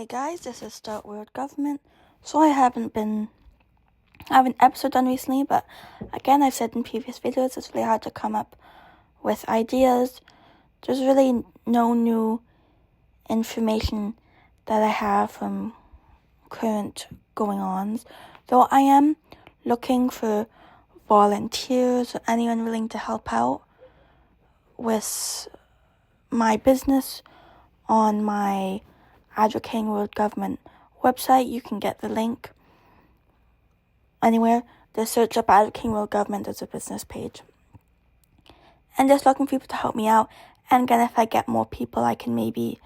Hey guys, this is Start World Government. So I have an episode done recently, but again, I've said in previous videos, it's really hard to come up with ideas. There's really no new information that I have from current going-ons, though I am looking for volunteers or anyone willing to help out with my business on my Advocating World Government website. You can get the link anywhere. Just search up Advocating World Government as a business page. And just looking for people to help me out. And again, if I get more people, I can maybe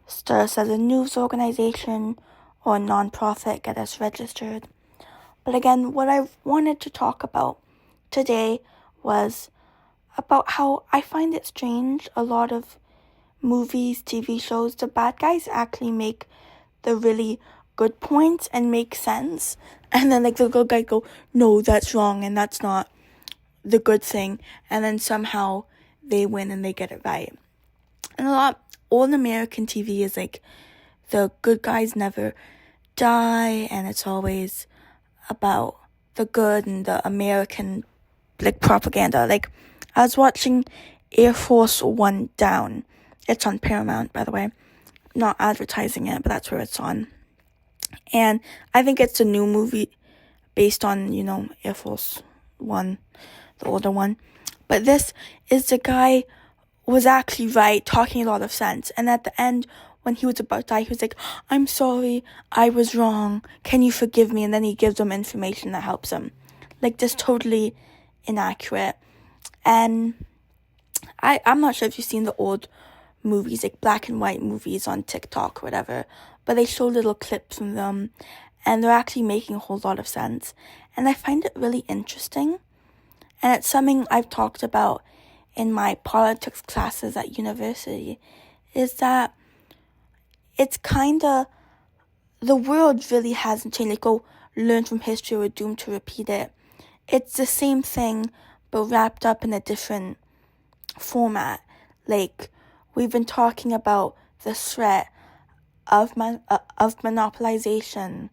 start us as a news organization or a non-profit, get us registered. But again, what I wanted to talk about today was about how I find it strange a lot of movies, TV shows, the bad guys actually make the really good points and make sense. And then the good guys go, no, that's wrong and that's not the good thing. And then somehow they win and they get it right. And old American TV is the good guys never die and it's always about the good and the American propaganda. I was watching Air Force One Down. It's on Paramount, by the way. Not advertising it, but that's where it's on. And I think it's a new movie based on, Air Force One, the older one. But this is the guy was actually right, talking a lot of sense. And at the end, when he was about to die, he was like, I'm sorry, I was wrong. Can you forgive me? And then he gives them information that helps him. Just totally inaccurate. And I'm not sure if you've seen the old movies, black and white movies on TikTok or whatever, but they show little clips from them and they're actually making a whole lot of sense. And I find it really interesting. And it's something I've talked about in my politics classes at university, is that it's the world really hasn't changed. Learn from history, we're doomed to repeat it. It's the same thing, but wrapped up in a different format. We've been talking about the threat of monopolization,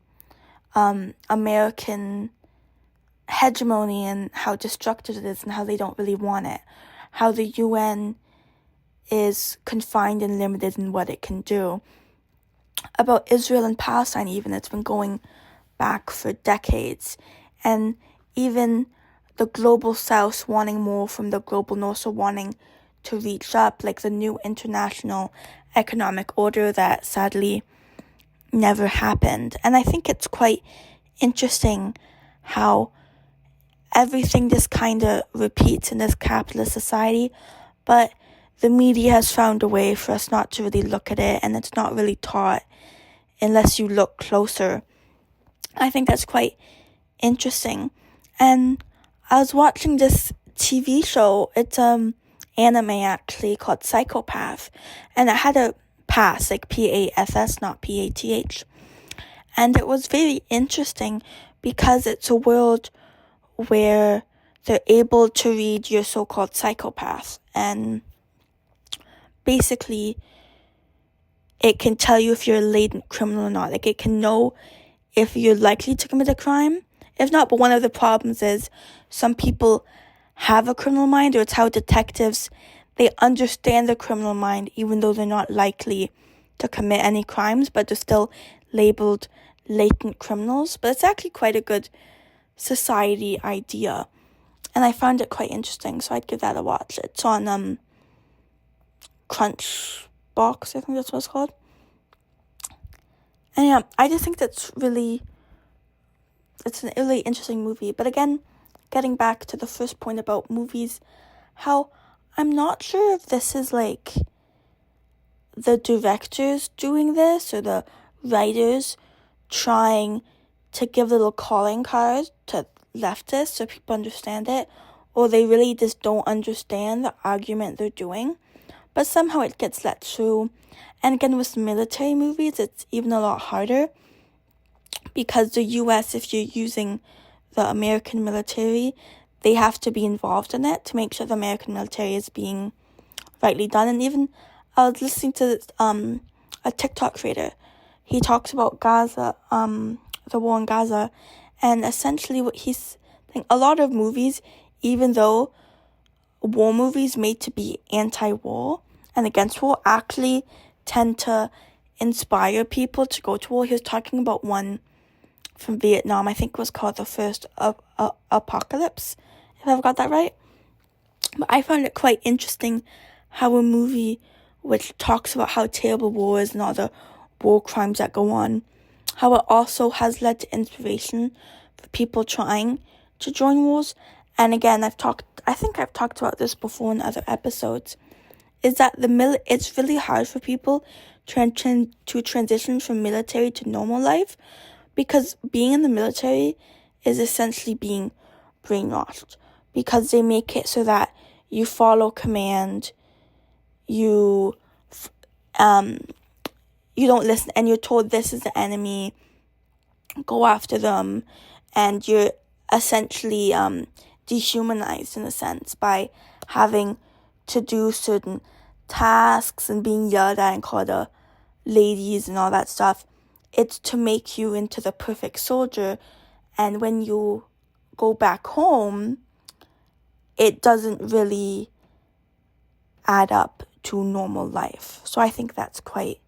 American hegemony and how destructive it is and how they don't really want it. How the UN is confined and limited in what it can do. About Israel and Palestine even, it's been going back for decades. And even the global south wanting more from the global north, so wanting to reach up, the new international economic order that sadly never happened. And I think it's quite interesting how everything just kind of repeats in this capitalist society, but the media has found a way for us not to really look at it, and it's not really taught unless you look closer. I think that's quite interesting. And I was watching this TV show, it's anime actually, called Psycho-Pass, and it had a pass, PASS, not PATH. And it was very interesting because it's a world where they're able to read your so-called psychopath, and basically it can tell you if you're a latent criminal or not. It can know if you're likely to commit a crime, if not. But one of the problems is some people have a criminal mind, or it's how detectives, they understand the criminal mind even though they're not likely to commit any crimes, but they're still labeled latent criminals. But it's actually quite a good society idea, and I found it quite interesting, so I'd give that a watch. It's on Crunchbox, I think that's what it's called. And yeah, I just think it's a really interesting movie. But again, getting back to the first point about movies, how I'm not sure if this is the directors doing this or the writers trying to give little calling cards to leftists so people understand it, or they really just don't understand the argument they're doing, but somehow it gets let through. And again, with military movies, it's even a lot harder, because the US, if you're using the American military, they have to be involved in it to make sure the American military is being rightly done. And even I was listening to a TikTok creator. he talks about Gaza, the war in Gaza, and essentially what he's saying, a lot of movies, even though war movies made to be anti-war and against war, actually tend to inspire people to go to war. He was talking about one from Vietnam, I think it was called The First Apocalypse, if I've got that right. But I found it quite interesting how a movie which talks about how terrible war is and all the war crimes that go on, how it also has led to inspiration for people trying to join wars. And again, I think I've talked about this before in other episodes, is that it's really hard for people to transition from military to normal life, because being in the military is essentially being brainwashed, because they make it so that you follow command, you don't listen, and you're told this is the enemy, go after them, and you're essentially dehumanized in a sense by having to do certain tasks and being yelled at and called a ladies and all that stuff. It's to make you into the perfect soldier, and when you go back home, it doesn't really add up to normal life. So I think that's quite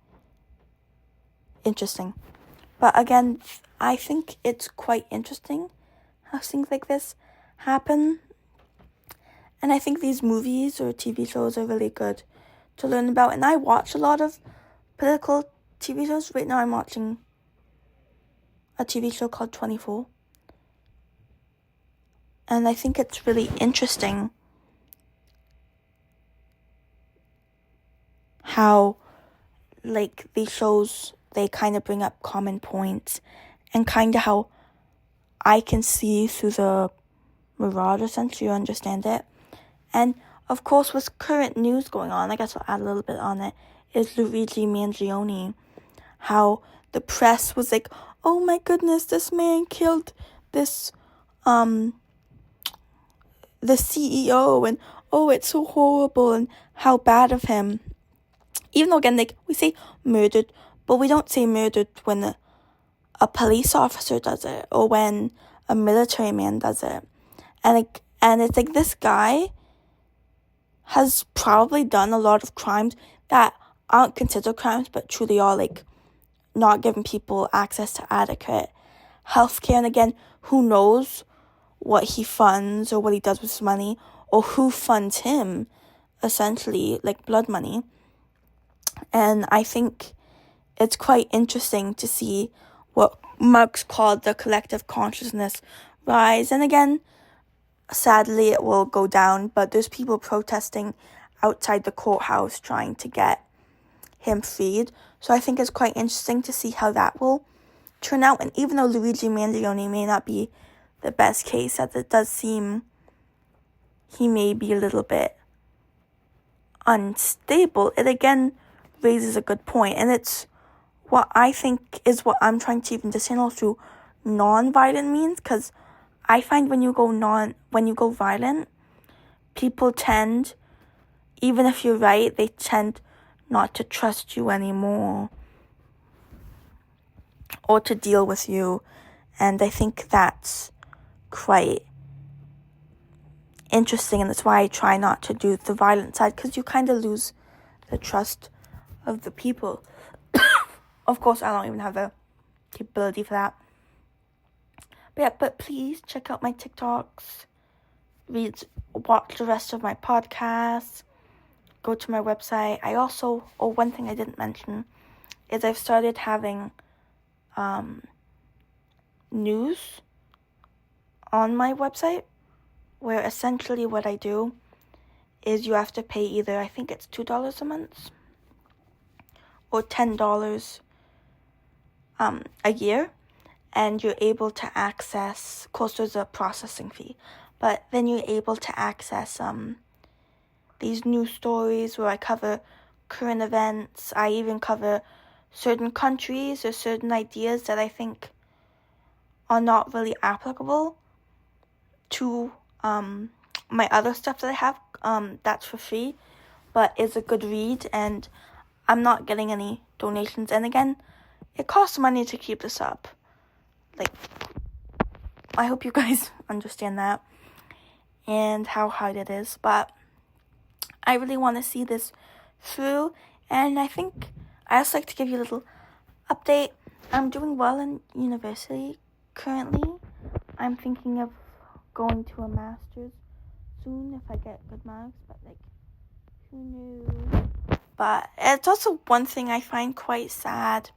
interesting. But again, I think it's quite interesting how things like this happen. And I think these movies or TV shows are really good to learn about. And I watch a lot of political TV shows. Right now I'm watching a TV show called 24. And I think it's really interesting how, like, these shows, they kind of bring up common points, and kind of how I can see through the mirage, essentially, you understand it. And, of course, with current news going on, I guess I'll add a little bit on it, is Luigi Mangione. How the press was like, oh my goodness, this man killed this, the CEO, and oh, it's so horrible, and how bad of him. Even though, again, like, we say murdered, but we don't say murdered when a police officer does it, or when a military man does it. And it's like, this guy has probably done a lot of crimes that aren't considered crimes, but truly are, like, not giving people access to adequate healthcare. And again, who knows what he funds or what he does with his money, or who funds him, essentially, like blood money. And I think it's quite interesting to see what Marx called the collective consciousness rise. And again, sadly, it will go down, but there's people protesting outside the courthouse trying to get him freed. So I think it's quite interesting to see how that will turn out. And even though Luigi Mangione may not be the best case, as it does seem he may be a little bit unstable, it again raises a good point. And it's what I think is what I'm trying to even distinguish through non-violent means, because I find when you go violent, people tend, even if you're right, they tend not to trust you anymore or to deal with you. And I think that's quite interesting, and that's why I try not to do the violent side, because you kind of lose the trust of the people. Of course, I don't even have the capability for that. But please check out my TikToks, watch the rest of my podcasts, go to my website. I also, one thing I didn't mention is I've started having news on my website, where essentially what I do is you have to pay either, I think it's $2 a month or $10 a year, and you're able to access, of course there's a processing fee, but then you're able to access these news stories where I cover current events. I even cover certain countries or certain ideas that I think are not really applicable to my other stuff that I have, that's for free, but is a good read, and I'm not getting any donations. And again, it costs money to keep this up. Like, I hope you guys understand that and how hard it is, but I really want to see this through, and I think I also like to give you a little update. I'm doing well in university currently. I'm thinking of going to a master's soon if I get good marks, but like, who knew? But it's also one thing I find quite sad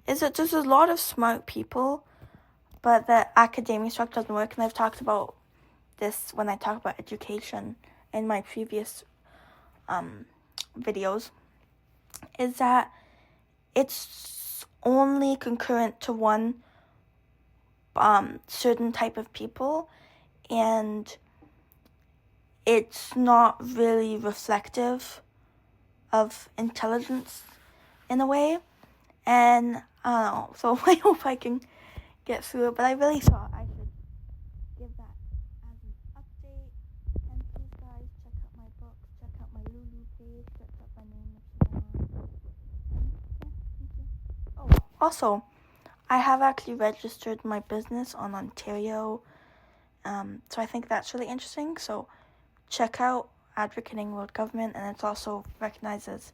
is that there's a lot of smart people, but the academic structure doesn't work, and I've talked about this when I talk about education in my previous videos, is that it's only concurrent to one certain type of people, and it's not really reflective of intelligence in a way. And I don't know, so I hope I can get through it, but I really thought I should give that as an update. And please guys, check out my books, check out my Lulu page, check out my name if you want. And yeah, thank you. Oh, also, I have actually registered my business on Ontario, so I think that's really interesting. So check out Advocating World Government, and it's also recognized as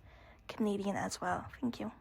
Canadian as well. Thank you.